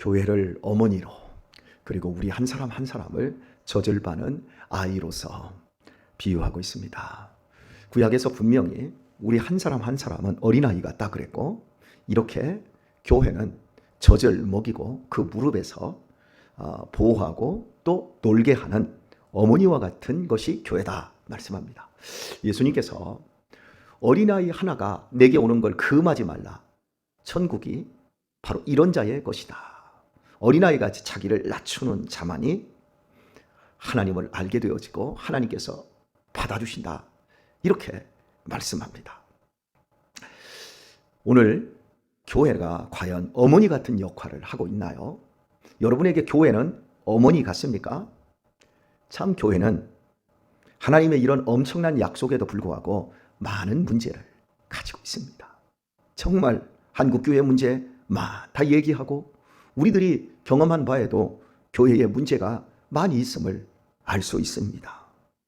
교회를 어머니로, 그리고 우리 한 사람 한 사람을 젖을바는 아이로서 비유하고 있습니다. 구약에서 분명히 우리 한 사람 한 사람은 어린아이 같다 그랬고, 이렇게 교회는 젖을 먹이고 그 무릎에서 보호하고 또 놀게 하는 어머니와 같은 것이 교회다 말씀합니다. 예수님께서 어린아이 하나가 내게 오는 걸 금하지 말라. 천국이 바로 이런 자의 것이다. 어린아이같이 자기를 낮추는 자만이 하나님을 알게 되어지고 하나님께서 받아주신다. 이렇게 말씀합니다. 오늘 교회가 과연 어머니 같은 역할을 하고 있나요? 여러분에게 교회는 어머니 같습니까? 참 교회는 하나님의 이런 엄청난 약속에도 불구하고 많은 문제를 가지고 있습니다. 정말 한국교회 문제 다 얘기하고 우리들이 경험한 바에도 교회에 문제가 많이 있음을 알 수 있습니다.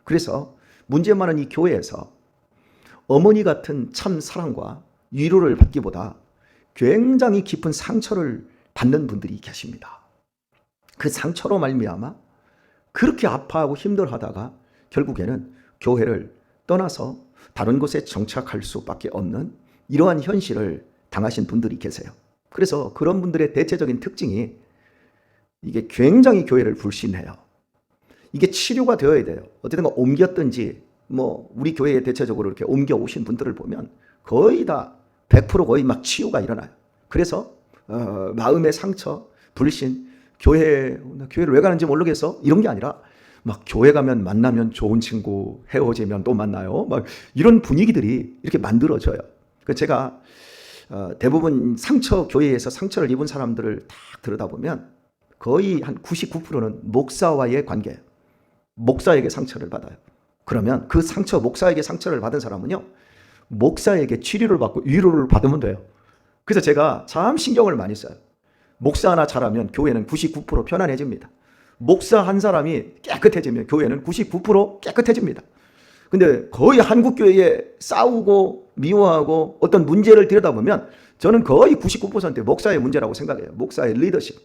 그래서 문제 많은 이 교회에서 어머니 같은 참 사랑과 위로를 받기보다 굉장히 깊은 상처를 받는 분들이 계십니다. 그 상처로 말미암아 그렇게 아파하고 힘들어하다가 결국에는 교회를 떠나서 다른 곳에 정착할 수밖에 없는 이러한 현실을 당하신 분들이 계세요. 그래서 그런 분들의 대체적인 특징이 이게 굉장히 교회를 불신해요. 이게 치료가 되어야 돼요. 어쨌든 옮겼든지 우리 교회에 대체적으로 이렇게 옮겨오신 분들을 보면 거의 다 100% 거의 막 치유가 일어나요. 그래서 마음의 상처, 불신, 교회를 왜 가는지 모르겠어 이런 게 아니라 막 교회 가면 만나면 좋은 친구, 헤어지면 또 만나요. 막 이런 분위기들이 이렇게 만들어져요. 제가 대부분 교회에서 상처를 입은 사람들을 딱 들여다보면 거의 한 99%는 목사와의 관계, 목사에게 상처를 받아요. 그러면 그 목사에게 상처를 받은 사람은요, 목사에게 치료를 받고 위로를 받으면 돼요. 그래서 제가 참 신경을 많이 써요. 목사 하나 잘하면 교회는 99% 편안해집니다. 목사 한 사람이 깨끗해지면 교회는 99% 깨끗해집니다. 근데 거의 한국교회에 싸우고 미워하고 어떤 문제를 들여다보면 저는 거의 99% 목사의 문제라고 생각해요. 목사의 리더십,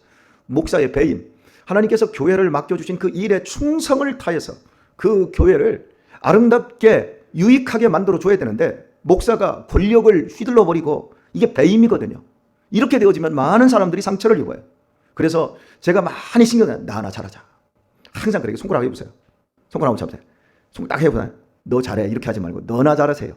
목사의 배임, 하나님께서 교회를 맡겨주신 그 일에 충성을 다해서 그 교회를 아름답게 유익하게 만들어줘야 되는데 목사가 권력을 휘둘러버리고 이게 배임이거든요. 이렇게 되어지면 많은 사람들이 상처를 입어요. 그래서 제가 많이 신경을 나 하나 잘하자. 항상 그렇게 손가락 해보세요. 손가락 한번 잡으세요. 손가락 딱 해보세요. 너 잘해 이렇게 하지 말고 너나 잘하세요.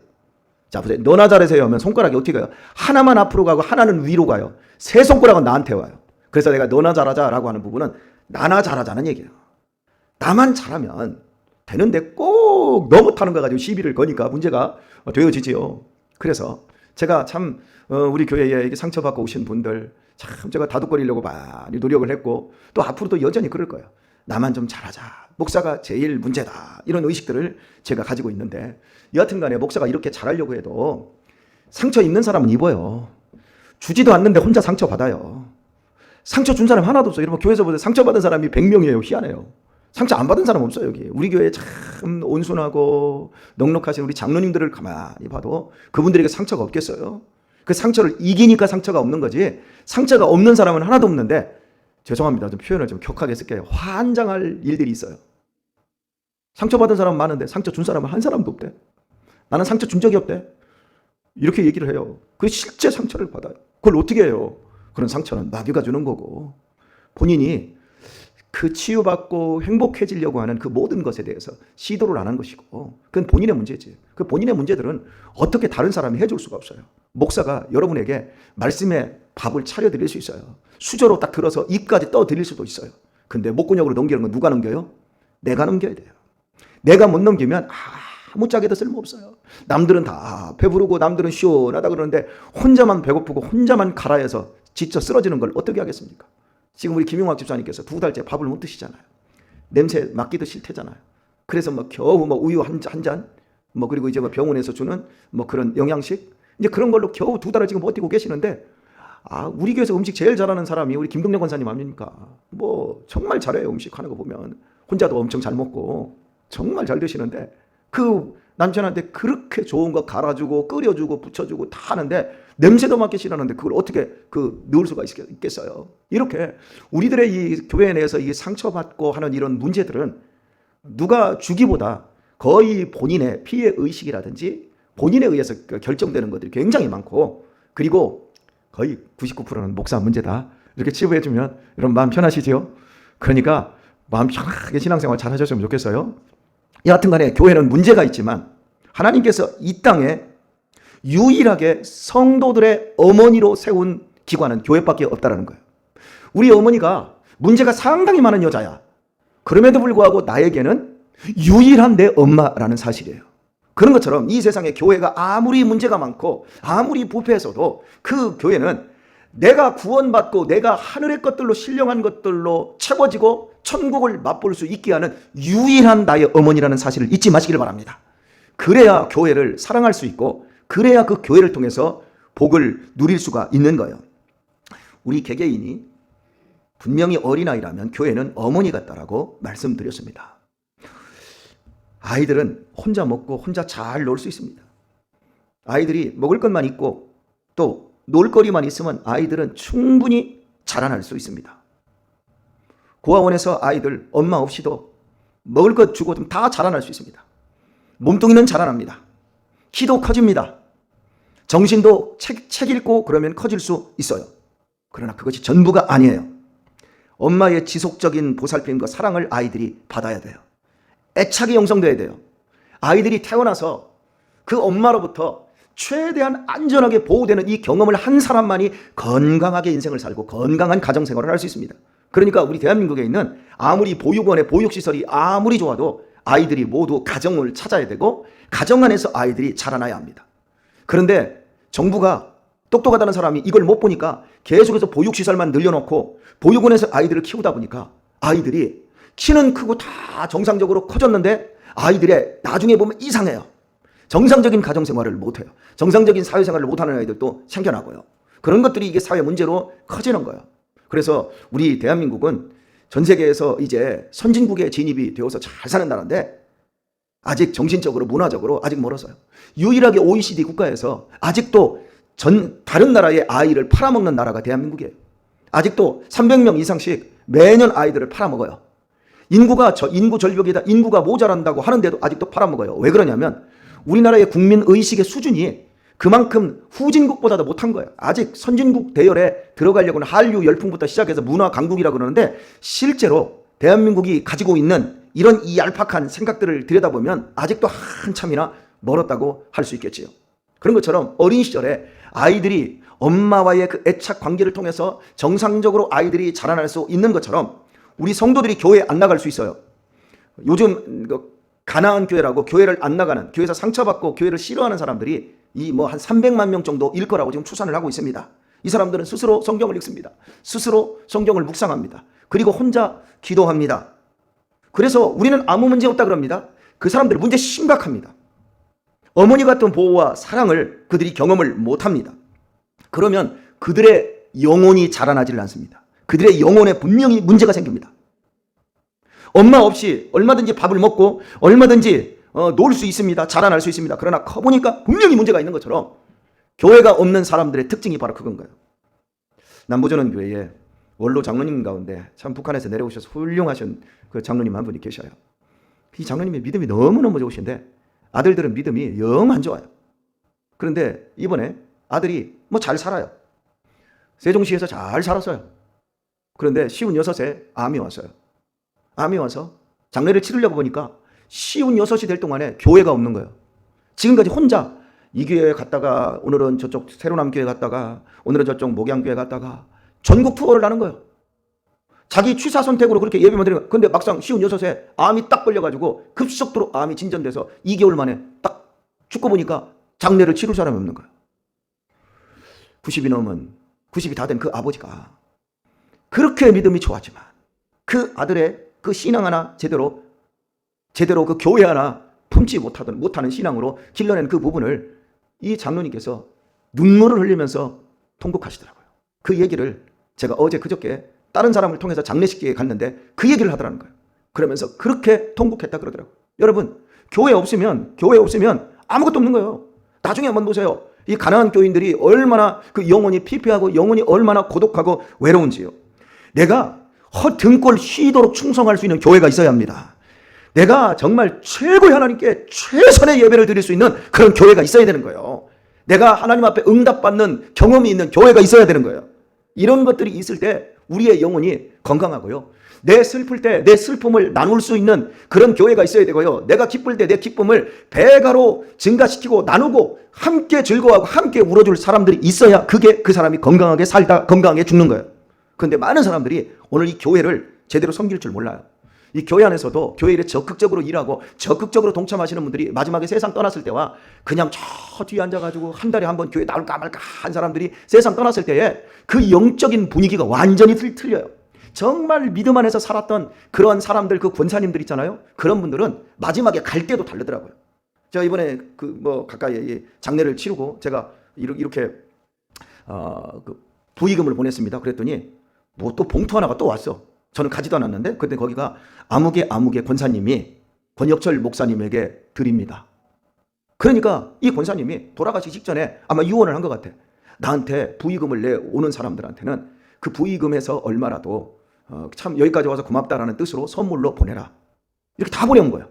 자 보세요. 너나 잘하세요 하면 손가락이 어떻게 가요? 하나만 앞으로 가고 하나는 위로 가요. 세 손가락은 나한테 와요. 그래서 내가 너나 잘하자라고 하는 부분은 나나 잘하자는 얘기예요. 나만 잘하면 되는데 꼭 너 못하는 거 가지고 시비를 거니까 문제가 되어지지요. 그래서 제가 참 우리 교회에 상처받고 오신 분들 참 제가 다독거리려고 많이 노력을 했고 또 앞으로도 여전히 그럴 거예요. 나만 좀 잘하자. 목사가 제일 문제다. 이런 의식들을 제가 가지고 있는데 여하튼 간에 목사가 이렇게 잘하려고 해도 상처 입는 사람은 입어요. 주지도 않는데 혼자 상처받아요. 상처 준 사람 하나도 없어요. 여러분 교회에서 보세요. 상처받은 사람이 100명이에요. 희한해요. 상처 안 받은 사람 없어요. 여기 우리 교회에 참 온순하고 넉넉하신 우리 장로님들을 가만히 봐도 그분들에게 상처가 없겠어요. 그 상처를 이기니까 상처가 없는 거지 상처가 없는 사람은 하나도 없는데 죄송합니다. 좀 표현을 좀 격하게 쓸게요. 환장할 일들이 있어요. 상처받은 사람은 많은데 상처 준 사람은 한 사람도 없대. 나는 상처 준 적이 없대. 이렇게 얘기를 해요. 그 실제 상처를 받아요. 그걸 어떻게 해요? 그런 상처는 마귀가 주는 거고 본인이 그 치유받고 행복해지려고 하는 그 모든 것에 대해서 시도를 안 한 것이고 그건 본인의 문제지. 그 본인의 문제들은 어떻게 다른 사람이 해줄 수가 없어요. 목사가 여러분에게 말씀의 밥을 차려드릴 수 있어요. 수저로 딱 들어서 입까지 떠드릴 수도 있어요. 근데 목구녕으로 넘기는 건 누가 넘겨요? 내가 넘겨야 돼요. 내가 못 넘기면 아무짝에도 쓸모없어요. 남들은 다 배부르고 남들은 시원하다 그러는데 혼자만 배고프고 혼자만 가라해서 지쳐 쓰러지는 걸 어떻게 하겠습니까? 지금 우리 김용학 집사님께서 2달째 밥을 못 드시잖아요. 냄새 맡기도 싫대잖아요. 그래서 겨우 우유 한 잔, 그리고 이제 병원에서 주는 그런 영양식, 이제 그런 걸로 겨우 2달을 지금 버티고 계시는데, 우리 교회에서 음식 제일 잘하는 사람이 우리 김동영 권사님 아닙니까? 정말 잘해요. 음식 하는 거 보면. 혼자도 엄청 잘 먹고, 정말 잘 드시는데, 그 남편한테 그렇게 좋은 거 갈아주고, 끓여주고, 부쳐주고 다 하는데, 냄새도 맡기 싫어하는데 그걸 어떻게 넣을 수가 있겠어요? 이렇게 우리들의 이 교회 내에서 이 상처받고 하는 이런 문제들은 누가 주기보다 거의 본인의 피해 의식이라든지 본인에 의해서 결정되는 것들이 굉장히 많고, 그리고 거의 99%는 목사 문제다 이렇게 치부해주면 여러분 마음 편하시죠? 그러니까 마음 편하게 신앙생활 잘 하셨으면 좋겠어요. 여하튼 간에 교회는 문제가 있지만 하나님께서 이 땅에 유일하게 성도들의 어머니로 세운 기관은 교회밖에 없다라는 거예요. 우리 어머니가 문제가 상당히 많은 여자야. 그럼에도 불구하고 나에게는 유일한 내 엄마라는 사실이에요. 그런 것처럼 이 세상에 교회가 아무리 문제가 많고 아무리 부패해서도 그 교회는 내가 구원받고 내가 하늘의 것들로 신령한 것들로 채워지고 천국을 맛볼 수 있게 하는 유일한 나의 어머니라는 사실을 잊지 마시길 바랍니다. 그래야 교회를 사랑할 수 있고 그래야 그 교회를 통해서 복을 누릴 수가 있는 거예요. 우리 개개인이 분명히 어린아이라면 교회는 어머니 같다라고 말씀드렸습니다. 아이들은 혼자 먹고 혼자 잘 놀 수 있습니다. 아이들이 먹을 것만 있고 또 놀거리만 있으면 아이들은 충분히 자라날 수 있습니다. 고아원에서 아이들 엄마 없이도 먹을 것 주고 다 자라날 수 있습니다. 몸뚱이는 자라납니다. 키도 커집니다. 정신도 책 읽고 그러면 커질 수 있어요. 그러나 그것이 전부가 아니에요. 엄마의 지속적인 보살핌과 사랑을 아이들이 받아야 돼요. 애착이 형성돼야 돼요. 아이들이 태어나서 그 엄마로부터 최대한 안전하게 보호되는 이 경험을 한 사람만이 건강하게 인생을 살고 건강한 가정생활을 할 수 있습니다. 그러니까 우리 대한민국에 있는 아무리 보육원의 보육시설이 아무리 좋아도 아이들이 모두 가정을 찾아야 되고 가정 안에서 아이들이 자라나야 합니다. 그런데 정부가 똑똑하다는 사람이 이걸 못 보니까 계속해서 보육시설만 늘려놓고 보육원에서 아이들을 키우다 보니까 아이들이 키는 크고 다 정상적으로 커졌는데 아이들의 나중에 보면 이상해요. 정상적인 가정생활을 못해요. 정상적인 사회생활을 못하는 아이들도 생겨나고요. 그런 것들이 이게 사회 문제로 커지는 거예요. 그래서 우리 대한민국은 전 세계에서 이제 선진국에 진입이 되어서 잘 사는 나라인데 아직 정신적으로 문화적으로 아직 멀었어요. 유일하게 OECD 국가에서 아직도 다른 나라의 아이를 팔아먹는 나라가 대한민국이에요. 아직도 300명 이상씩 매년 아이들을 팔아먹어요. 인구 절벽이다, 인구가 모자란다고 하는데도 아직도 팔아먹어요. 왜 그러냐면 우리나라의 국민 의식의 수준이 그만큼 후진국보다도 못한 거예요. 아직 선진국 대열에 들어가려고는 한류 열풍부터 시작해서 문화 강국이라고 그러는데 실제로 대한민국이 가지고 있는 이런 이 얄팍한 생각들을 들여다보면 아직도 한참이나 멀었다고 할 수 있겠지요. 그런 것처럼 어린 시절에 아이들이 엄마와의 그 애착 관계를 통해서 정상적으로 아이들이 자라날 수 있는 것처럼 우리 성도들이 교회에 안 나갈 수 있어요. 요즘 가나안 교회라고 교회를 안 나가는, 교회에서 상처받고 교회를 싫어하는 사람들이 한 300만 명 정도일 거라고 지금 추산을 하고 있습니다. 이 사람들은 스스로 성경을 읽습니다. 스스로 성경을 묵상합니다. 그리고 혼자 기도합니다. 그래서 우리는 아무 문제 없다 그럽니다. 그 사람들 문제 심각합니다. 어머니 같은 보호와 사랑을 그들이 경험을 못합니다. 그러면 그들의 영혼이 자라나질 않습니다. 그들의 영혼에 분명히 문제가 생깁니다. 엄마 없이 얼마든지 밥을 먹고 얼마든지 놀 수 있습니다. 자라날 수 있습니다. 그러나 커보니까 분명히 문제가 있는 것처럼 교회가 없는 사람들의 특징이 바로 그건 거예요. 남부전원 교회에 원로 장로님 가운데 참 북한에서 내려오셔서 훌륭하신 그 장로님 한 분이 계셔요. 이 장로님의 믿음이 너무너무 좋으신데 아들들은 믿음이 영 안 좋아요. 그런데 이번에 아들이 잘 살아요. 세종시에서 잘 살았어요. 그런데 56에 암이 왔어요. 암이 와서 장례를 치르려고 보니까 56이 될 동안에 교회가 없는 거예요. 지금까지 혼자 이 교회 갔다가 오늘은 저쪽 새로남 교회 갔다가 오늘은 저쪽 목양교회 갔다가 전국 투어를 하는 거예요. 자기 취사 선택으로 그렇게 예배만 드리는 거예요. 근데 막상 56에 암이 딱 걸려가지고 급속도로 암이 진전돼서 2개월 만에 딱 죽고 보니까 장례를 치를 사람이 없는 거예요. 90이 다 된 그 아버지가 그렇게 믿음이 좋았지만 그 아들의 그 신앙 하나 제대로 그 교회 하나 품지 못하는 신앙으로 길러낸 그 부분을 이 장로님께서 눈물을 흘리면서 통곡하시더라고요. 그 얘기를 제가 그저께 다른 사람을 통해서 장례식에 갔는데 그 얘기를 하더라는 거예요. 그러면서 그렇게 통곡했다 그러더라고요. 여러분, 교회 없으면 아무것도 없는 거예요. 나중에 한번 보세요. 이 가난한 교인들이 얼마나 그 영혼이 피폐하고 영혼이 얼마나 고독하고 외로운지요. 내가 등골 쉬도록 충성할 수 있는 교회가 있어야 합니다. 내가 정말 최고의 하나님께 최선의 예배를 드릴 수 있는 그런 교회가 있어야 되는 거예요. 내가 하나님 앞에 응답받는 경험이 있는 교회가 있어야 되는 거예요. 이런 것들이 있을 때 우리의 영혼이 건강하고요. 내 슬플 때 내 슬픔을 나눌 수 있는 그런 교회가 있어야 되고요. 내가 기쁠 때 내 기쁨을 배가로 증가시키고 나누고 함께 즐거워하고 함께 울어줄 사람들이 있어야 그게 그 사람이 건강하게 살다 건강하게 죽는 거예요. 그런데 많은 사람들이 오늘 이 교회를 제대로 섬길 줄 몰라요. 이 교회 안에서도 교회 일에 적극적으로 일하고 적극적으로 동참하시는 분들이 마지막에 세상 떠났을 때와 그냥 저 뒤에 앉아가지고 한 달에 한 번 교회 나올까 말까 한 사람들이 세상 떠났을 때에 그 영적인 분위기가 완전히 틀려요. 정말 믿음 안에서 살았던 그런 사람들, 그 권사님들 있잖아요. 그런 분들은 마지막에 갈 때도 다르더라고요. 제가 이번에 가까이 장례를 치르고 제가 이렇게 그 부의금을 보냈습니다. 그랬더니 뭐 또 봉투 하나가 또 왔어. 저는 가지도 않았는데 그때 거기가 아무개 권사님이 권혁철 목사님에게 드립니다. 그러니까 이 권사님이 돌아가시기 직전에 아마 유언을 한 것 같아. 나한테 부의금을 내오는 사람들한테는 그 부의금에서 얼마라도 참 여기까지 와서 고맙다라는 뜻으로 선물로 보내라. 이렇게 다 보내온 거예요.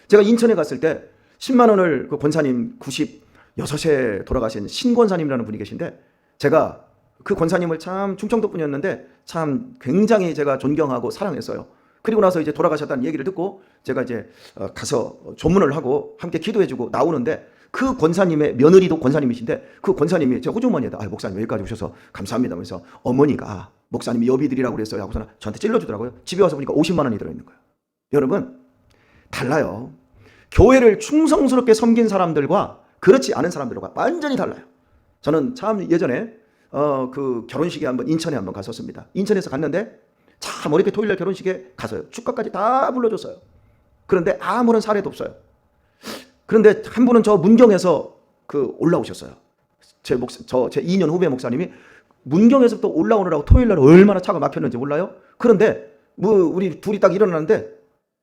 제가 인천에 갔을 때 10만 원을 그 권사님 96세 돌아가신 신 권사님이라는 분이 계신데 제가 그 권사님을 참 충청도 분이었는데 참 굉장히 제가 존경하고 사랑했어요. 그리고 나서 이제 돌아가셨다는 얘기를 듣고 제가 이제 가서 조문을 하고 함께 기도해주고 나오는데 그 권사님의 며느리도 권사님이신데 그 권사님이 제가 호주머니에다 목사님 여기까지 오셔서 감사합니다 하면서 어머니가 목사님이 여비드리라고 그랬어요 하고서는 저한테 찔러주더라고요. 집에 와서 보니까 50만 원이 들어있는 거예요. 여러분 달라요. 교회를 충성스럽게 섬긴 사람들과 그렇지 않은 사람들과 완전히 달라요. 저는 참 예전에 그 결혼식에 한번 인천에 한번 갔었습니다. 인천에서 갔는데 참 어렵게 토요일날 결혼식에 가서요. 축가까지 다 불러줬어요. 그런데 아무런 사례도 없어요. 그런데 한 분은 저 문경에서 올라오셨어요. 제 2년 후배 목사님이 문경에서부터 올라오느라고 토요일날 얼마나 차가 막혔는지 몰라요? 그런데 우리 둘이 딱 일어나는데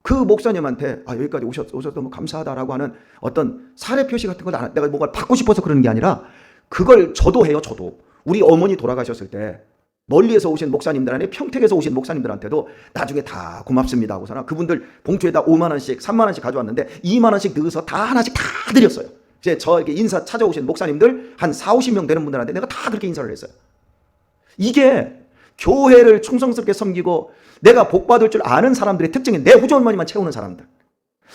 그 목사님한테 여기까지 오셔서 너무 감사하다라고 하는 어떤 사례 표시 같은 거 내가 뭔가 받고 싶어서 그러는 게 아니라 그걸 저도 해요. 저도 우리 어머니 돌아가셨을 때 멀리에서 오신 목사님들 평택에서 오신 목사님들한테도 나중에 다 고맙습니다 하고서나 그분들 봉투에다 5만 원씩 3만 원씩 가져왔는데 2만 원씩 넣어서 다 하나씩 다 드렸어요. 이제 저에게 인사 찾아오신 목사님들 한 40-50명 되는 분들한테 내가 다 그렇게 인사를 했어요. 이게 교회를 충성스럽게 섬기고 내가 복받을 줄 아는 사람들의 특징이 내 후조어머니만 채우는 사람들.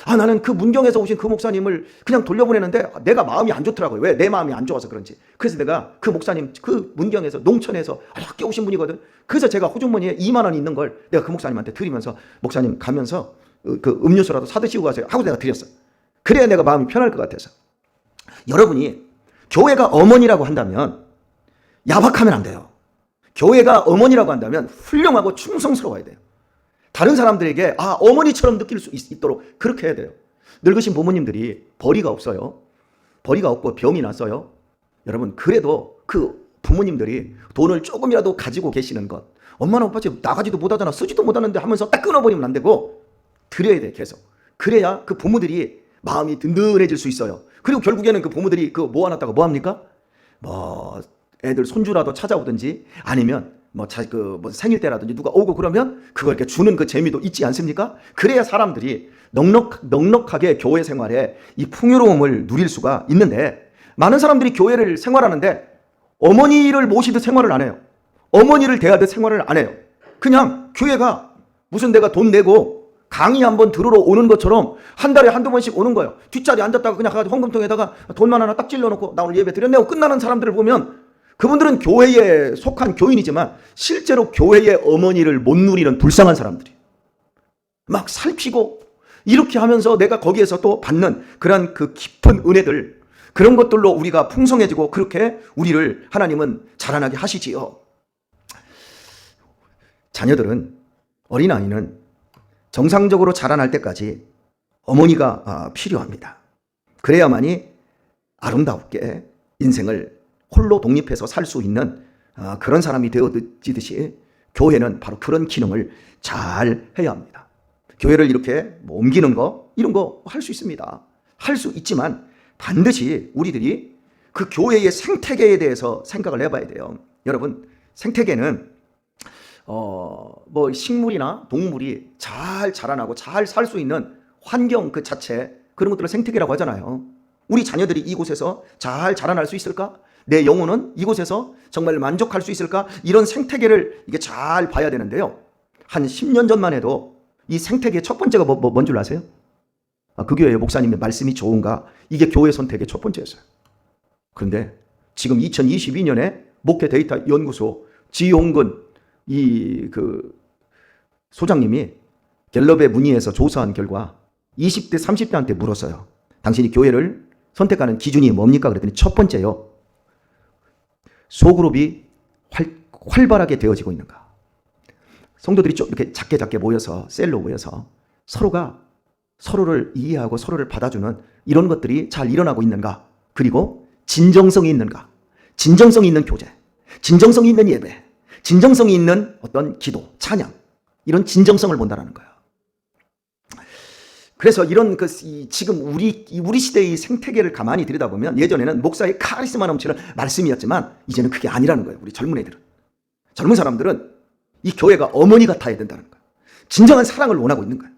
나는 그 문경에서 오신 그 목사님을 그냥 돌려보내는데 내가 마음이 안 좋더라고요. 왜? 내 마음이 안 좋아서 그런지. 그래서 내가 그 목사님 그 문경에서 농촌에서 학교 오신 분이거든. 그래서 제가 호주머니에 2만 원이 있는 걸 내가 그 목사님한테 드리면서 목사님 가면서 그 음료수라도 사드시고 가세요 하고 내가 드렸어요. 그래야 내가 마음이 편할 것 같아서. 여러분이 교회가 어머니라고 한다면 야박하면 안 돼요. 교회가 어머니라고 한다면 훌륭하고 충성스러워야 돼요. 다른 사람들에게 어머니처럼 느낄 수 있도록 그렇게 해야 돼요. 늙으신 부모님들이 벌이가 없어요. 벌이가 없고 병이 났어요. 여러분 그래도 그 부모님들이 돈을 조금이라도 가지고 계시는 것 엄마나 아빠 집 나가지도 못하잖아 쓰지도 못하는데 하면서 딱 끊어버리면 안 되고 드려야 돼 계속. 그래야 그 부모들이 마음이 든든해질 수 있어요. 그리고 결국에는 그 부모들이 모아놨다가 뭐합니까? 애들 손주라도 찾아오든지 아니면 생일 때라든지 누가 오고 그러면 그걸 이렇게 주는 그 재미도 있지 않습니까? 그래야 사람들이 넉넉하게 교회 생활에 이 풍요로움을 누릴 수가 있는데 많은 사람들이 교회를 생활하는데 어머니를 모시듯 생활을 안 해요. 어머니를 대하듯 생활을 안 해요. 그냥 교회가 무슨 내가 돈 내고 강의 한번 들으러 오는 것처럼 한 달에 한두 번씩 오는 거예요. 뒷자리에 앉았다가 그냥 가서 헌금통에다가 돈만 하나 딱 찔러놓고 나 오늘 예배 드렸네 하고 끝나는 사람들을 보면 그분들은 교회에 속한 교인이지만 실제로 교회의 어머니를 못 누리는 불쌍한 사람들이 막 살피고 이렇게 하면서 내가 거기에서 또 받는 그런 그 깊은 은혜들 그런 것들로 우리가 풍성해지고 그렇게 우리를 하나님은 자라나게 하시지요. 자녀들은 어린아이는 정상적으로 자라날 때까지 어머니가 필요합니다. 그래야만이 아름답게 인생을 홀로 독립해서 살 수 있는 그런 사람이 되어지듯이 교회는 바로 그런 기능을 잘 해야 합니다. 교회를 이렇게 옮기는 거 이런 거 할 수 있습니다. 할 수 있지만 반드시 우리들이 그 교회의 생태계에 대해서 생각을 해봐야 돼요. 여러분, 생태계는 뭐 식물이나 동물이 잘 자라나고 잘 살 수 있는 환경 그 자체, 그런 것들을 생태계라고 하잖아요. 우리 자녀들이 이곳에서 잘 자라날 수 있을까? 내 영혼은 이곳에서 정말 만족할 수 있을까? 이런 생태계를 이게 잘 봐야 되는데요. 한 10년 전만 해도 이 생태계의 첫 번째가 뭔 줄 아세요? 그 교회 목사님의 말씀이 좋은가? 이게 교회 선택의 첫 번째였어요. 그런데 지금 2022년에 목회 데이터 연구소 지용근 그 소장님이 갤럽에 문의해서 조사한 결과 20대 30대한테 물었어요. 당신이 교회를 선택하는 기준이 뭡니까? 그랬더니 첫 번째요, 소그룹이 활발하게 되어지고 있는가. 성도들이 좀 이렇게 작게 모여서 셀로 모여서 서로가 서로를 이해하고 서로를 받아주는 이런 것들이 잘 일어나고 있는가. 그리고 진정성이 있는가. 진정성이 있는 교제, 진정성이 있는 예배, 진정성이 있는 어떤 기도, 찬양, 이런 진정성을 본다는 거예요. 그래서 이런 지금 우리 시대의 생태계를 가만히 들여다보면 예전에는 목사의 카리스마 넘치는 말씀이었지만 이제는 그게 아니라는 거예요. 우리 젊은 애들은, 젊은 사람들은 이 교회가 어머니 같아야 된다는 거예요. 진정한 사랑을 원하고 있는 거예요.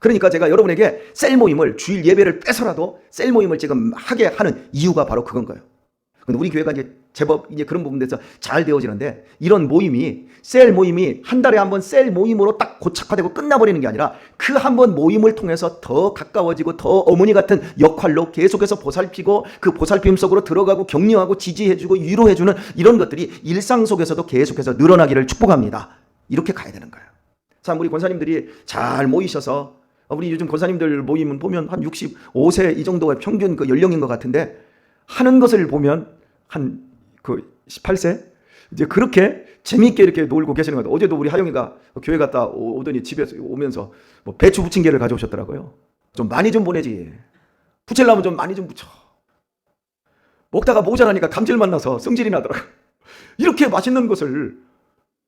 그러니까 제가 여러분에게 셀 모임을, 주일 예배를 빼서라도 셀 모임을 지금 하게 하는 이유가 바로 그건 거예요. 근데 우리 교회가 이제 제법 이제 그런 부분에서 잘 되어지는데, 이런 모임이, 셀 모임이 한 달에 한 번 셀 모임으로 딱 고착화되고 끝나버리는 게 아니라 그 한 번 모임을 통해서 더 가까워지고 더 어머니 같은 역할로 계속해서 보살피고 그 보살핌 속으로 들어가고 격려하고 지지해주고 위로해주는 이런 것들이 일상 속에서도 계속해서 늘어나기를 축복합니다. 이렇게 가야 되는 거예요. 참, 우리 권사님들이 잘 모이셔서, 우리 요즘 권사님들 모임은 보면 한 65세 이 정도가 평균 그 연령인 것 같은데, 하는 것을 보면 한 18세? 이제 그렇게 재미있게 이렇게 놀고 계시는 것 같아요. 어제도 우리 하영이가 교회 갔다 오더니 집에 오면서 뭐 배추 부침개를 가져오셨더라고요. 좀 많이 좀 보내지. 부칠라면 좀 많이 좀 부쳐. 먹다가 모자라니까 감질만 나서 성질이 나더라고요. 이렇게 맛있는 것을,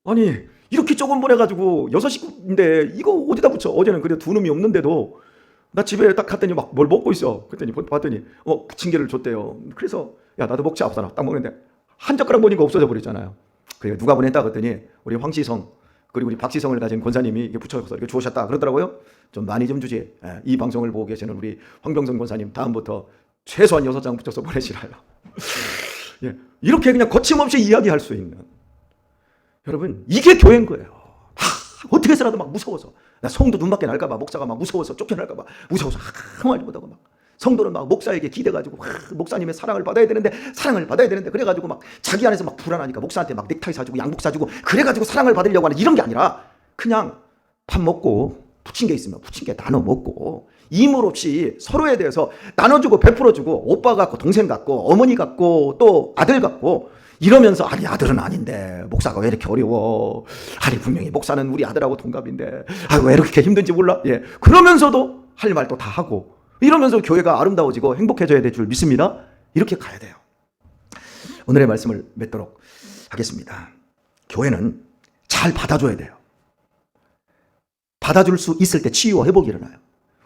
아니, 이렇게 조금 보내가지고 6식구인데 이거 어디다 붙여? 어제는 그래 두 놈이 없는데도 나 집에 딱 갔더니 막 뭘 먹고 있어. 그랬더니 봤더니 부침개를 줬대요. 그래서 야, 나도 먹자 없잖아. 딱 먹는데 한 젓가락 보니까 없어져 버렸잖아요. 그래, 누가 보냈다 그랬더니 우리 황시성 그리고 우리 박시성을 가진 권사님이 이게 붙여서 이렇게 주셨다 그러더라고요. 좀 많이 좀 주지. 이 방송을 보고 계시는 우리 황병선 권사님, 다음부터 최소한 6장 붙여서 보내시라요. 예, 이렇게 그냥 거침없이 이야기할 수 있는, 여러분, 이게 교회인 거예요. 어떻게 해서라도 막 무서워서, 나 성도 눈밖에 날까봐, 목사가 막 무서워서 쫓겨날까봐 무서워서 아무 말도 못하고, 막 성도는 막 목사에게 기대가지고 목사님의 사랑을 받아야 되는데 그래가지고 막 자기 안에서 막 불안하니까 목사한테 막 넥타이 사주고 양복 사주고 그래가지고 사랑을 받으려고 하는 이런 게 아니라, 그냥 밥 먹고 부침개 있으면 부침개 나눠 먹고 이물 없이 서로에 대해서 나눠주고 베풀어주고, 오빠 같고 동생 같고 어머니 같고 또 아들 같고 이러면서, 아니 아들은 아닌데 목사가 왜 이렇게 어려워, 아니 분명히 목사는 우리 아들하고 동갑인데 왜 이렇게 힘든지 몰라. 예, 그러면서도 할 말도 다 하고 이러면서 교회가 아름다워지고 행복해져야 될 줄 믿습니다. 이렇게 가야 돼요. 오늘의 말씀을 맺도록 하겠습니다. 교회는 잘 받아줘야 돼요. 받아줄 수 있을 때 치유와 회복이 일어나요.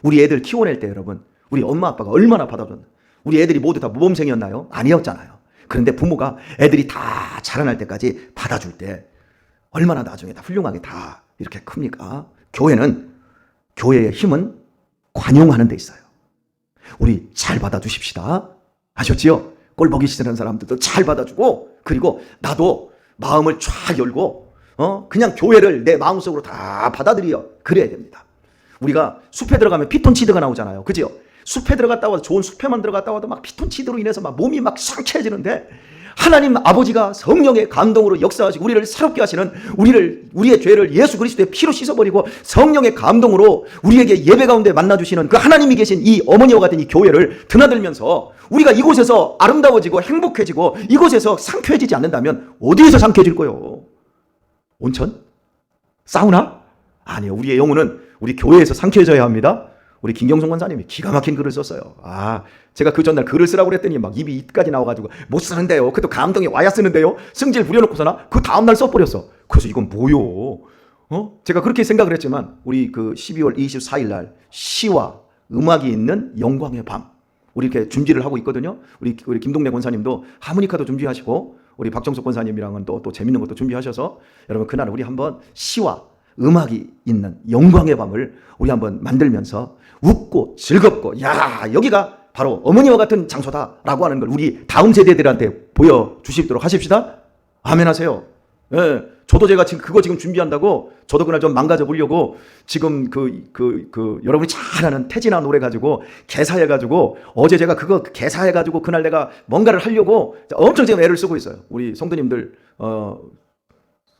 우리 애들 키워낼 때 여러분, 우리 엄마 아빠가 얼마나 받아줬나. 우리 애들이 모두 다 모범생이었나요? 아니었잖아요. 그런데 부모가 애들이 다 자라날 때까지 받아줄 때 얼마나 나중에 다 훌륭하게 다 이렇게 큽니까? 교회의 힘은 관용하는 데 있어요. 우리 잘 받아주십시다. 아셨지요? 꼴 보기 싫은 사람들도 잘 받아주고, 그리고 나도 마음을 쫙 열고 그냥 교회를 내 마음속으로 다 받아들여. 그래야 됩니다. 우리가 숲에 들어가면 피톤치드가 나오잖아요. 그죠? 숲에 들어갔다 와도, 좋은 숲에만 들어갔다 와도 막 피톤치드로 인해서 막 몸이 막 상쾌해지는데, 하나님 아버지가 성령의 감동으로 역사하시고 우리를 새롭게 하시는, 우리의 죄를 예수 그리스도의 피로 씻어버리고 성령의 감동으로 우리에게 예배 가운데 만나주시는 그 하나님이 계신 이 어머니와 같은 이 교회를 드나들면서 우리가 이곳에서 아름다워지고 행복해지고 이곳에서 상쾌해지지 않는다면 어디에서 상쾌해질 거요? 온천? 사우나? 아니요. 우리의 영혼은 우리 교회에서 상쾌해져야 합니다. 우리 김경성 권사님이 기가 막힌 글을 썼어요. 제가 그 전날 글을 쓰라고 그랬더니 막 입이 이까지 나와가지고 못 쓰는데요. 그래도 감동이 와야 쓰는데요. 승질 부려놓고서나 그 다음날 써버렸어. 그래서 이건 뭐요? 제가 그렇게 생각을 했지만, 우리 그 12월 24일 날 시와 음악이 있는 영광의 밤, 우리 이렇게 준비를 하고 있거든요. 우리 김동래 권사님도 하모니카도 준비하시고 우리 박정석 권사님이랑은 또 재밌는 것도 준비하셔서 여러분 그날 우리 한번 시와 음악이 있는 영광의 밤을 우리 한번 만들면서 웃고 즐겁고 야 여기가 바로 어머니와 같은 장소다라고 하는 걸 우리 다음 세대들한테 보여주시도록 하십시다. 아멘 하세요. 예, 저도 제가 지금 준비한다고 저도 그날 좀 망가져 보려고 지금 여러분이 잘 아는 태진아 노래 가지고 개사해가지고 어제 제가 그거 개사해가지고 그날 내가 뭔가를 하려고 엄청 지금 애를 쓰고 있어요. 우리 성도님들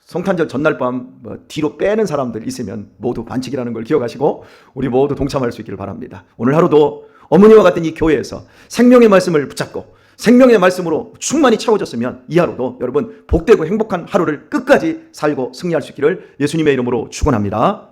성탄절 전날 밤 뒤로 빼는 사람들 있으면 모두 반칙이라는 걸 기억하시고 우리 모두 동참할 수 있기를 바랍니다. 오늘 하루도 어머니와 같은 이 교회에서 생명의 말씀을 붙잡고 생명의 말씀으로 충만히 채워졌으면 이 하루도 여러분 복되고 행복한 하루를 끝까지 살고 승리할 수 있기를 예수님의 이름으로 축원합니다.